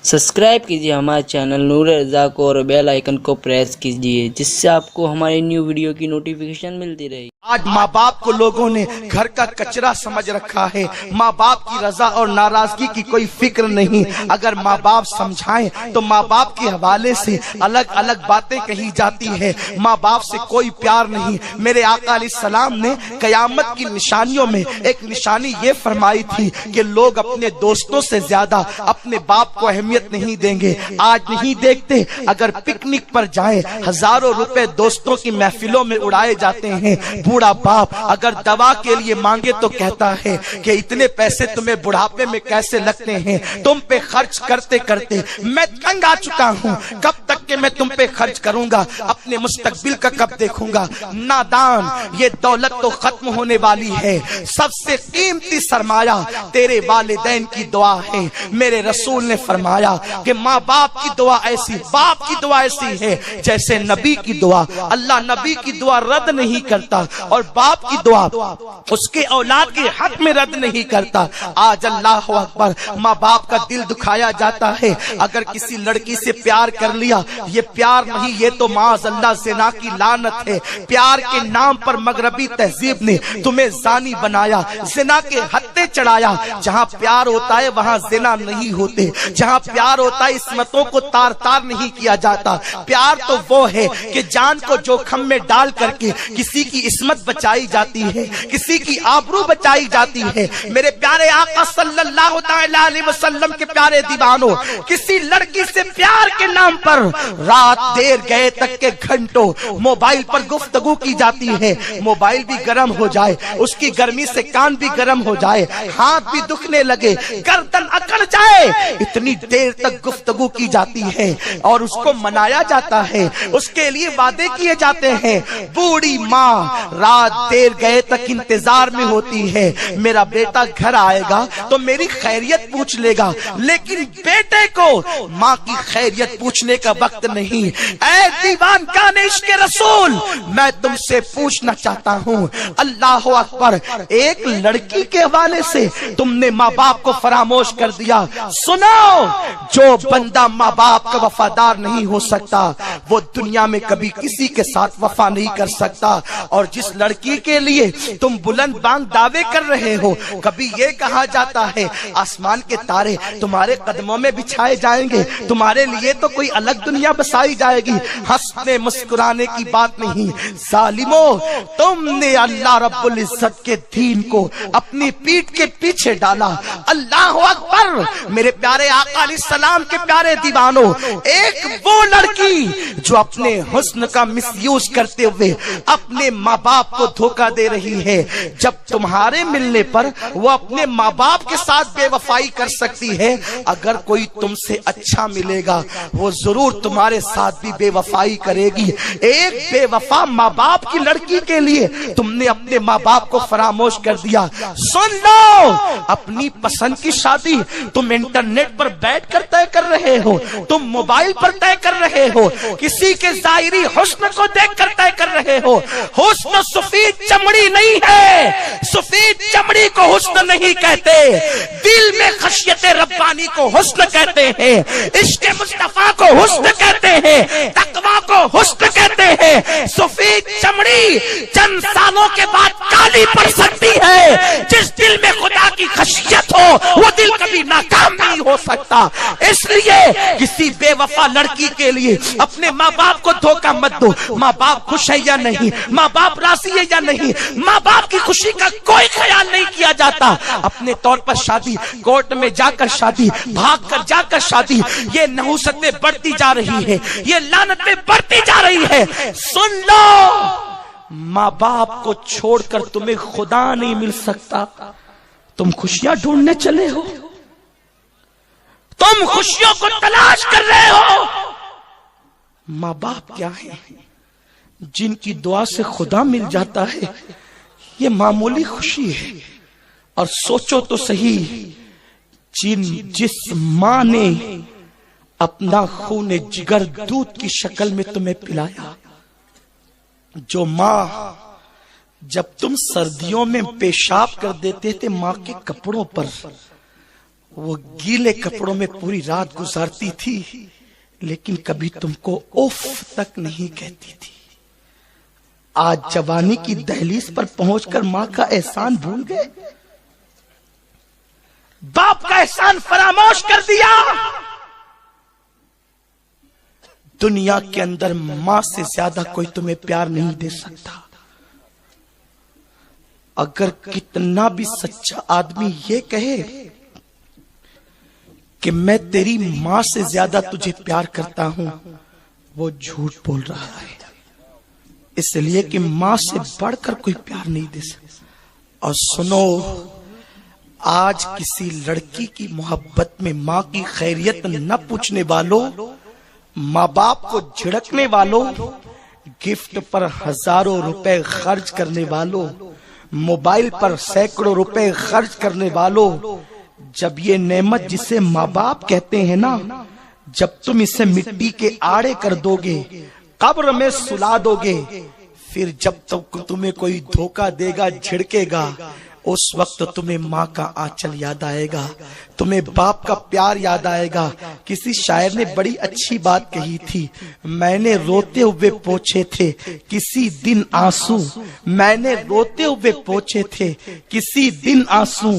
Subscribe कीजिए हमारे channel नूर रज़ा को और बेल आइकन को प्रेस कीजिए जिससे आपको हमारी न्यू वीडियो की नोटिफिकेशन मिलती रहे। आज माँ बाप को लोगों ने घर का कचरा समझ रखा है। माँ बाप की रजा और नाराजगी की कोई फिक्र नहीं। अगर माँ बाप समझाएं तो माँ बाप के हवाले से अलग अलग बातें कही जाती है। माँ बाप से कोई प्यार नहीं। मेरे आका अलैहिस्सलाम ने कयामत की निशानियों में एक निशानी ये फरमाई थी कि लोग अपने दोस्तों से ज्यादा अपने बाप को अहमियत नहीं देंगे। आज नहीं देखते, अगर पिकनिक पर जाएं हजारों रुपए दोस्तों की महफिलों में उड़ाए जाते हैं। बूढ़ा बाप अगर दवा के लिए मांगे तो कहता है कि इतने पैसे तुम्हें बुढ़ापे में कैसे लगते हैं, तुम पे खर्च करते करते मैं तंग आ चुका हूँ, कब तक के मैं तुम पे खर्च करूंगा, अपने मुस्तकबिल का कब देखूंगा। नादान, ये दौलत तो खत्म होने वाली है। सबसे कीमती सरमाया तेरे वालिदैन की दुआ है। मेरे रसूल ने फरमाया कि माँ बाप की दुआ ऐसी, बाप की दुआ ऐसी है जैसे नबी की दुआ। अल्लाह नबी की दुआ रद्द नहीं करता और बाप की दुआ उसके औलाद के हक में रद्द नहीं करता। आज अल्लाह अकबर, माँ बाप का दिल दुखाया जाता है। अगर किसी लड़की से प्यार कर लिया, ये प्यार नहीं, ये तो माज़अल्लाह ज़िना की लानत है। प्यार के नाम पर मगरबी तहजीब ने तुम्हें ज़ानी बनाया, ज़िना के हत्थे चढ़ाया। जहाँ प्यार होता है वहाँ ज़िना नहीं होते। जहाँ प्यार होता है इस्मतों को तार तार नहीं किया जाता। प्यार तो वो है कि जान को जोखम में डाल करके किसी की इस्मत बचाई जाती है, किसी की आबरू बचाई जाती है। मेरे प्यारे आका सल्लल्लाहु अलैहि वसल्लम के प्यारे दीवानों, किसी लड़की से प्यार के नाम पर रात देर गए तक के घंटों मोबाइल पर गुफ्तगू की जाती है। मोबाइल भी गर्म हो जाए, उसकी गर्मी से कान भी गर्म हो जाए, हाथ भी दुखने लगे, गर्दन अकड़ जाए, इतनी देर तक गुफ्तगू की जाती है और उसको मनाया जाता है, उसके लिए वादे किए जाते हैं। बूढ़ी माँ रात देर गए तक इंतजार में होती है, मेरा बेटा घर आएगा तो मेरी खैरियत पूछ लेगा, लेकिन बेटे को माँ की खैरियत पूछने का वक्त नहीं। ऐ दीवान काने इश्क़ रसूल, मैं तुमसे पूछना चाहता हूँ, अल्लाह अकबर, एक लड़की के हवाले से तुमने माँ बाप को फरामोश कर दिया। सुनो, जो बंदा माँ बाप का वफादार नहीं हो सकता वो दुनिया में कभी किसी के साथ वफा नहीं कर सकता। और जिस लड़की के लिए तुम बुलंद बांग दावे कर रहे हो, कभी ये कहा जाता है आसमान के तारे तुम्हारे कदमों में बिछाए जाएंगे, तुम्हारे लिए तो कोई अलग दुनिया बसाई जाएगी। हंसने मुस्कुराने की बात नहीं। जालिमों, तुमने अल्लाह रब्बुल इज्जत के दीन को अपनी पीठ के पीछे डाला। अल्लाह अकबर, मेरे प्यारे आका अलैहिस्सलाम के प्यारे दीवानों, एक वो लड़की जो अपने हुस्न का मिसयूज करते हुए अपने माँ बाप को धोखा दे रही है, जब तुम्हारे मिलने पर वो अपने माँ बाप के साथ बेवफाई कर सकती है, अगर कोई तुमसे अच्छा मिलेगा वो जरूर तुम्हारे साथ भी बेवफाई करेगी। एक बेवफा माँ बाप की लड़की के लिए तुमने अपने माँ बाप को फरामोश कर दिया। सुन लो, अपनी पसंद की शादी तुम इंटरनेट पर बैठ कर तय कर रहे हो, तुम मोबाइल पर तय कर रहे हो, किसी के जाहिरी हुस्न को देख कर तय कर रहे हो। हुस्न सफेद चमड़ी नहीं है, सफेद चमड़ी को हुस्न नहीं कहते, दिल में खशियत रब्बानी को हुस्न कहते हैं, इश्क़ मुस्तफा को हुस्न कहते हैं, तकवा को हुस्न कहते हैं। सफेद चमड़ी चंद सालों के बाद काली पड़ सकती है। जिस दिल में खुदा की खशियत हो वो दिल कभी नाकाम नहीं हो सकता। इसलिए किसी बेवफा लड़की के लिए अपने माँ बाप को धोखा मत दो। माँ बाप खुश है या नहीं, माँ बाप राजी है या नहीं, माँ बाप की खुशी का कोई ख्याल नहीं किया जाता। अपने तौर पर शादी, कोर्ट में जाकर शादी, भाग कर जाकर शादी, ये नहुसतें बढ़ती जा रही है, ये लानतें बढ़ती जा रही है। सुन लो, माँ बाप को छोड़कर तुम्हें खुदा नहीं मिल सकता। तुम खुशियां ढूंढने चले हो, तुम खुशियों को तलाश कर रहे हो। माँ बाप क्या है? जिनकी दुआ से खुदा मिल जाता है, ये मामूली खुशी है। और सोचो तो सही, जिस माँ ने अपना खून जिगर दूध की शक्ल में तुम्हें पिलाया, जो माँ जब तुम सर्दियों में पेशाब कर देते थे माँ के कपड़ों पर, वो गीले कपड़ों में पूरी रात गुजारती थी, लेकिन कभी तुमको उफ तक नहीं कहती थी। आज जवानी की दहलीज पर पहुंचकर मां का एहसान भूल गए, बाप का एहसान फरामोश कर दिया। दुनिया के अंदर मां से ज्यादा कोई तुम्हें प्यार नहीं दे सकता। अगर कितना भी सच्चा आदमी ये कहे कि मैं तेरी मां से ज्यादा तुझे प्यार करता हूं, वो झूठ बोल रहा है। इसलिए कि मां से बढ़कर कोई प्यार नहीं दे सकता। और सुनो, आज किसी लड़की की मोहब्बत में मां की खैरियत न पूछने वालों, माँ बाप को झिड़कने वालों, गिफ्ट पर हजारों रुपए खर्च करने वालों, मोबाइल पर सैकड़ों रुपए खर्च करने वालों, जब ये नेमत जिसे माँ बाप कहते हैं ना, जब तुम इसे मिट्टी के आड़े कर दोगे, कब्र में सुला दोगे, फिर जब तक तुम्हें कोई धोखा देगा, झिड़केगा, उस वक्त तुम्हें माँ का आंचल याद आएगा, तुम्हें बाप का प्यार याद आएगा। किसी शायर ने बड़ी अच्छी बात कही थी, मैंने रोते हुए पोंछे थे किसी दिन आंसू, मैंने रोते हुए पोंछे थे किसी दिन आंसू,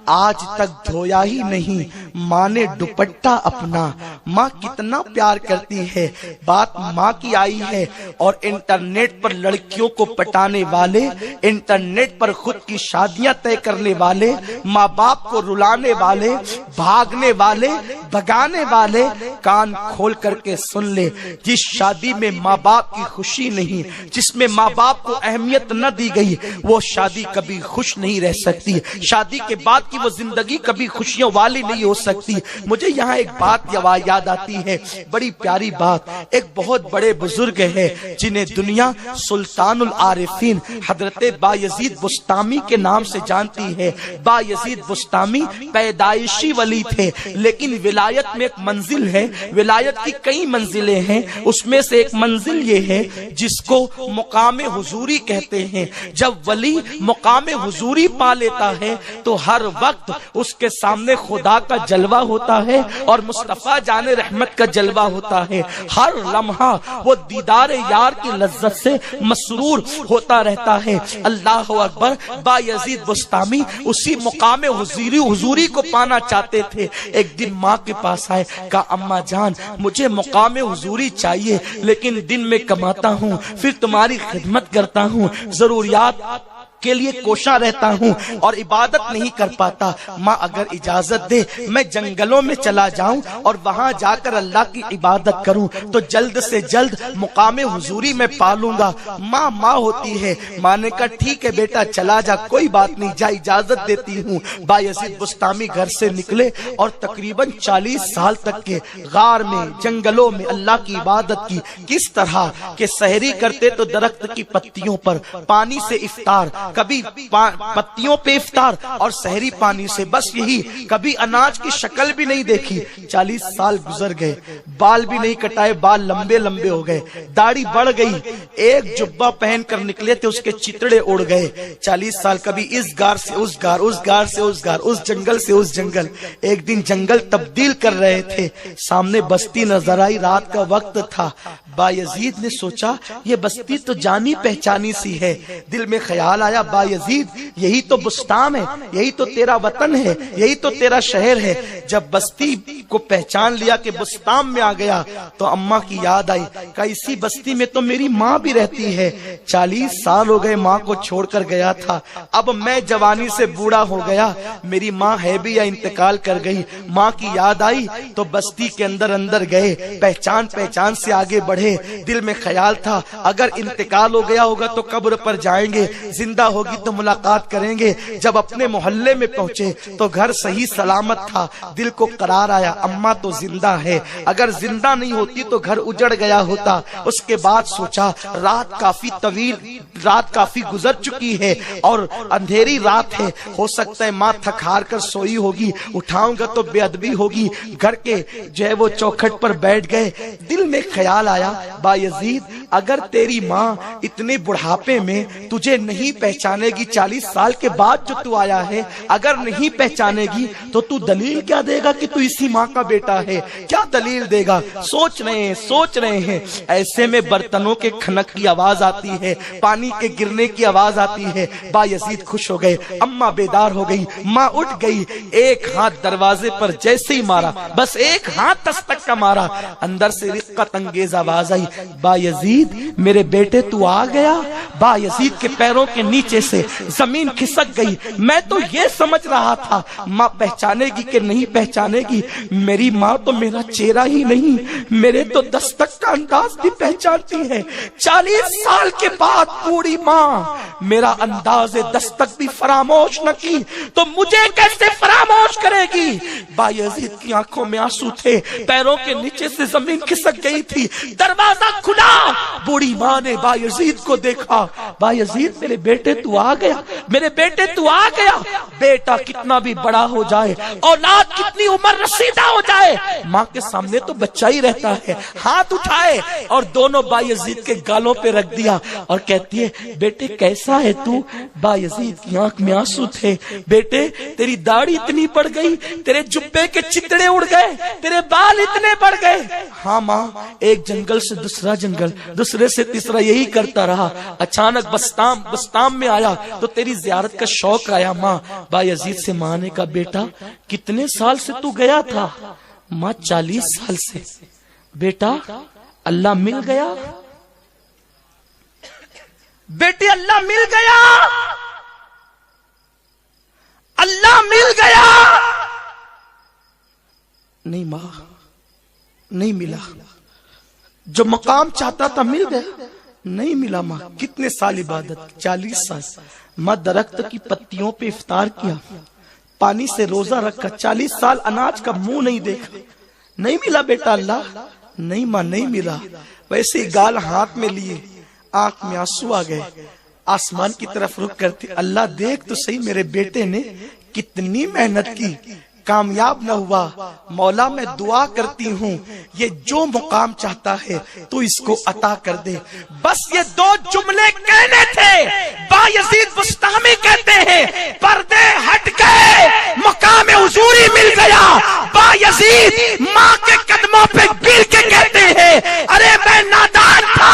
आज तक धोया ही नहीं माँ ने दुपट्टा अपना। माँ कितना प्यार करती है, बात माँ की आई है। और इंटरनेट पर लड़कियों को पटाने वाले, इंटरनेट पर खुद की शादियां तय करने वाले, माँ बाप को रुलाने वाले, भागने वाले, भगाने वाले, कान खोल करके सुन ले, जिस शादी में माँ बाप की खुशी नहीं, जिसमें माँ बाप को अहमियत न दी गई, वो शादी कभी खुश नहीं रह सकती। शादी के बाद की वो जिंदगी कभी खुशियों वाली नहीं हो सकती। मुझे यहाँ एक बात याद आती है, बड़ी प्यारी बात। एक बहुत बड़े बुजुर्ग है जिन्हें दुनिया सुल्तानुल आरिफीन हजरत बायजीद बुस्तामी के नाम से जानती है। बायजीद बुस्तामी पैदाइशी वली थे, लेकिन विलायत में एक मंजिल है, विलायत की कई मंजिलें हैं, उसमें से एक मंजिल ये है जिसको मुकाम हुजूरी कहते हैं। जब वली मुकाम हुजूरी पा लेता है तो हर वक्त उसके सामने खुदा का जलवा होता है और मुस्तफा जाने रहमत का जलवा होता है। हर लम्हा वो दीदार यार की लज्जत से मसरूर होता रहता है। अल्लाह अकबर। बायजीद बुस्तामी उसी मुकाम हुजूरी को पाना चाहते थे। एक दिन माँ के पास आए, कहा अम्मा जान मुझे मुकाम हुजूरी चाहिए, लेकिन दिन में कमाता हूँ, फिर तुम्हारी खिदमत करता हूँ, जरूरियात के लिए कोशा रहता हूँ और इबादत नहीं कर पाता। माँ अगर इजाजत दे मैं जंगलों में चला जाऊं और वहां जाकर अल्लाह की इबादत करूं तो जल्द से जल्द मुकाम हुजूरी में पालूंगा। माँ माँ होती है। माँ ने कहा ठीक है बेटा चला जा, कोई बात नहीं, जा इजाजत देती हूँ। बायजीद बुस्तामी घर से निकले और तकरीबन 40 साल तक के गार में, जंगलों में अल्लाह की इबादत की। किस तरह के सहरी करते तो दरख्त की पत्तियों पर, पानी से इफ्तार, कभी पत्तियों पे इफ्तार और सहरी पानी से, बस यही। कभी अनाज की शक्ल भी नहीं देखी। 40 साल गुजर गए, बाल भी नहीं कटाए, बाल लंबे लंबे हो गए, दाढ़ी बढ़ गई, एक जुब्बा पहन कर निकले थे उसके चितड़े उड़ गए। 40 साल कभी इस गार से उस गार, उस गार से उस गार, उस जंगल से उस जंगल। एक दिन जंगल तब्दील कर रहे थे, सामने बस्ती नजर आई, रात का वक्त था। बायजीद ने सोचा ये बस्ती तो जानी पहचानी सी है। दिल में ख्याल आया, बायजीद यही तो बुस्ताम है, यही तो तेरा वतन है, यही तो तेरा शहर है। जब बस्ती को पहचान लिया कि बुस्ताम में आ गया तो अम्मा की याद आई, कहा इसी बस्ती में तो मेरी माँ भी रहती है। 40 साल हो गए माँ को छोड़कर गया था, अब मैं जवानी से बूढ़ा हो गया, मेरी माँ है भी या इंतकाल कर गई। माँ की याद आई तो बस्ती के अंदर अंदर गए, पहचान से आगे बढ़े। दिल में ख्याल था अगर इंतकाल हो गया होगा तो कब्र पर जाएंगे, जिंदा होगी तो मुलाकात करेंगे। जब अपने मोहल्ले में पहुंचे तो घर सही सलामत था। दिल को करार आया अम्मा तो जिंदा है, अगर जिंदा नहीं होती तो घर उजड़ गया होता। उसके बाद सोचा रात काफी तवील, रात काफी गुजर चुकी है और अंधेरी रात है, हो सकता है माँ थक हार कर सोई होगी, उठाऊंगा तो बेअदबी होगी। घर के जो है वो चौखट पर बैठ गए। दिल में ख्याल आया آیا بایزید اگر تیری ماں اتنے بڑھاپے میں تجھے نہیں پہچانے گی، 40 سال کے بعد جو تو آیا ہے اگر نہیں پہچانے گی تو تو دلیل کیا دے گا کہ تو اسی ماں کا بیٹا ہے؟ کیا دلیل دے گا؟ سوچ رہے ہیں ایسے میں برتنوں کے کھنک کی آواز آتی ہے، پانی کے گرنے کی آواز آتی ہے۔ بایزید خوش ہو گئے، اماں بیدار ہو گئی، ماں اٹھ گئی، ایک ہاتھ دروازے پر جیسے ہی مارا، بس ایک ہاتھ دستک کا مارا، اندر سے رقت انگیز آواز آئی، بایزید میرے بیٹے تو آ گیا۔ بایزید کے پیروں کے نیچے سے زمین کھسک گئی۔ میں تو یہ سمجھ رہا تھا ماں پہچانے گی کہ نہیں پہچانے گی، میری ماں تو میرا چہرہ ہی نہیں میرے تو دستک کا انداز بھی پہچانتی ہے۔ 40 سال کے بعد بوڑھی ماں میرا انداز دستک بھی فراموش نہ کی تو مجھے کیسے فراموش کرے گی؟ بایزید کی آنکھوں میں آنسو تھے، پیروں کے نیچے سے زمین کھسک گئی تھی۔ دروازہ کھلا، بوڑھی ماں نے بایزید کو دیکھا، بایزید میرے بیٹے تو آ گیا، میرے بیٹے تو آ گیا۔ بیٹا کتنا بھی بڑا ہو جائے، اولاد کتنی عمر رسیدہ ہو جائے، ماں کے سامنے تو بچہ ہی رہتا ہے۔ ہاتھ اٹھائے اور دونوں بایزید کے گالوں پہ رکھ دیا اور کہتی ہے بیٹے کیسا ہے تو؟ بایزید کی آنکھ میں آنسو تھے، بیٹے تیری داڑھی اتنی بڑھ گئی، تیرے جبے کے چتڑے اڑ گئے، تیرے بال اتنے بڑھ گئے۔ ہاں ماں، ایک جنگل سے دوسرا جنگل، دوسرے سے تیسرا، یہی کرتا رہا، اچانک بستام میں آیا تو تیری زیارت کا شوق آیا۔ ماں بایزید سے ماں نے کہا بیٹا کتنے سال سے تو گیا تھا؟ ماں 40 سال سے۔ بیٹا اللہ مل گیا؟ بیٹے اللہ مل گیا، اللہ مل گیا؟ نہیں ماں، نہیں ملا، جو مقام چاہتا تھا مل گیا، نہیں ملا ماں۔ کتنے سال عبادت؟ 40 سال۔ ماں درخت کی پتیوں پہ افطار کیا، پانی سے روزہ رکھا، 40 سال اناج کا منہ نہیں دیکھا، نہیں ملا بیٹا اللہ؟ نہیں ماں نہیں ملا۔ ویسے ہی گال ہاتھ میں لیے، آنکھ میں آنسو آ گئے، آسمان کی طرف رخ کرتے، اللہ دیکھ تو صحیح میرے بیٹے نے کتنی محنت کی، کامیاب نہ ہوا، مولا میں دعا کرتی ہوں یہ جو مقام چاہتا ہے تو اس کو عطا کر دے۔ بس یہ 2 جملے کہنے تھے۔ بایزید بستامی کہتے ہیں پردے ہٹ گئے، مقام حضوری مل گیا۔ بایزید ماں کے قدموں پہ گر کے کہتے ہیں ارے میں نادان تھا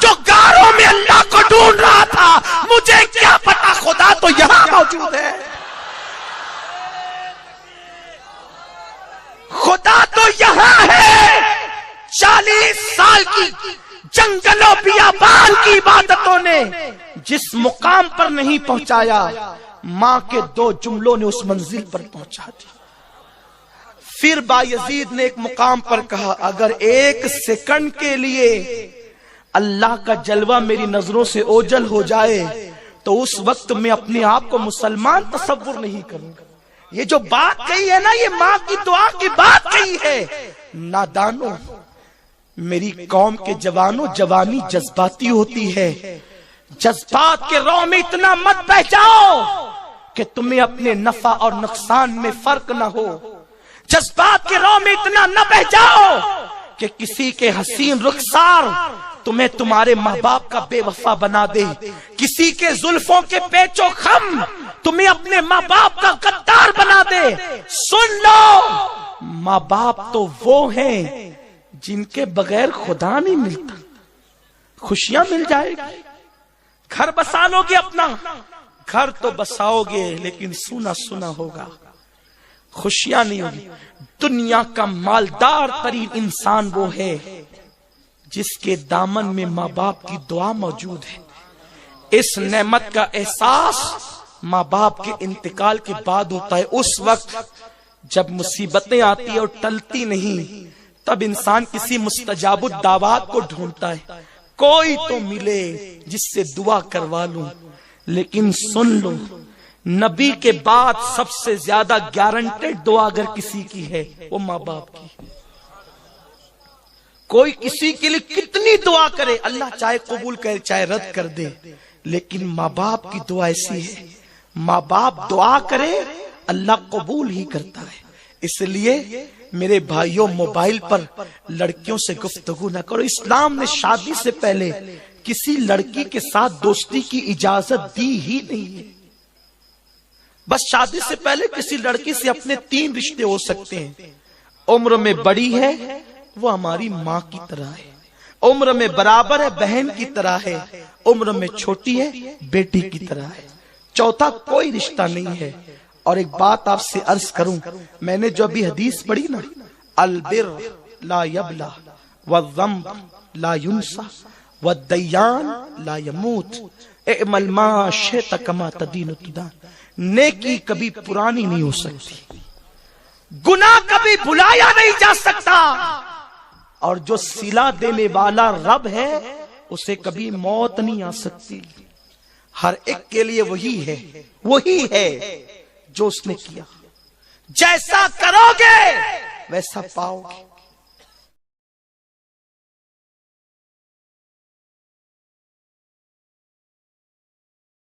جو گاروں میں اللہ کو ڈھونڈ رہا تھا، مجھے کیا پتا خدا تو یہاں موجود ہے، خدا تو یہاں ہے۔ 40 سال کی جنگلوں بیابان کی عبادتوں نے جس مقام پر نہیں پہنچایا، ماں کے 2 جملوں نے اس منزل پر پہنچا دی۔ پھر بایزید نے ایک مقام پر کہا اگر 1 سیکنڈ کے لیے اللہ کا جلوہ میری نظروں سے اوجھل ہو جائے تو اس وقت میں اپنے آپ کو مسلمان تصور نہیں کروں گا۔ یہ جو بات کہی ہے نا، یہ ماں کی دعا کی بات کہی ہے۔ نادانوں، میری قوم کے جوانوں، جوانی جذباتی ہوتی ہے، جذبات کے رو میں اتنا مت بہ جاؤ کہ تمہیں اپنے نفع اور نقصان میں فرق نہ ہو، جذبات کے رو میں اتنا نہ بہ جاؤ کہ کسی کے حسین رخسار تمہیں تمہارے ماں باپ کا بے وفا بنا دے، کسی کے زلفوں کے پیچ و خم تمہیں اپنے ماں باپ کا غدار بنا دے۔ سن لو، ماں باپ تو وہ ہیں جن کے بغیر خدا نہیں ملتا۔ خوشیاں مل جائے گی، گھر بسا لو گے، اپنا گھر تو بساؤ گے لیکن سونا سونا ہوگا، خوشیاں نہیں ہوگی۔ دنیا کا مالدار ترین انسان وہ ہے جس کے دامن میں ماں باپ کی دعا موجود ہے۔ اس نعمت کا احساس ماں باپ کے انتقال کے بعد ہوتا ہے۔ اس وقت جب مصیبتیں آتی ہیں اور ٹلتی نہیں، تب انسان کسی مستجاب الدعوات کو ڈھونڈتا ہے، کوئی تو ملے جس سے دعا کروا لوں۔ لیکن سن لو، نبی کے بعد سب سے زیادہ گارنٹیڈ دعا اگر کسی کی ہے وہ ماں باپ کی۔ کوئی کسی کے لیے کتنی دعا کرے، اللہ چاہے قبول کرے چاہے رد کر دے، لیکن ماں باپ کی دعا ایسی ہے، ماں باپ دعا کرے اللہ قبول ہی کرتا ہے۔ اس لیے میرے بھائیوں موبائل پر لڑکیوں سے گفتگو نہ کرو. اسلام نے شادی سے پہلے کسی لڑکی کے ساتھ دوستی کی اجازت دی ہی نہیں ہے. بس شادی سے پہلے کسی لڑکی سے اپنے 3 رشتے ہو سکتے ہیں. عمر میں بڑی ہے وہ ہماری ماں کی طرح ہے, عمر میں برابر ہے بہن کی طرح ہے, عمر میں چھوٹی ہے بیٹی کی طرح ہے. چوتھا کوئی رشتہ نہیں ہے. اور ایک بات آپ سے عرض کروں, میں نے جو ابھی حدیث پڑھی نا, البر لا یبلا والذنب لا ینسا والدیان لا یموت اعمل ما شئت کما تدین تدان. نیکی کبھی پرانی نہیں ہو سکتی, گناہ کبھی بھلایا نہیں جا سکتا, اور جو صلہ دینے والا رب ہے اسے کبھی موت نہیں آ سکتی. ہر ایک کے لیے وہی ہے جو اس نے کیا. جیسا کرو گے ویسا پاؤ گے.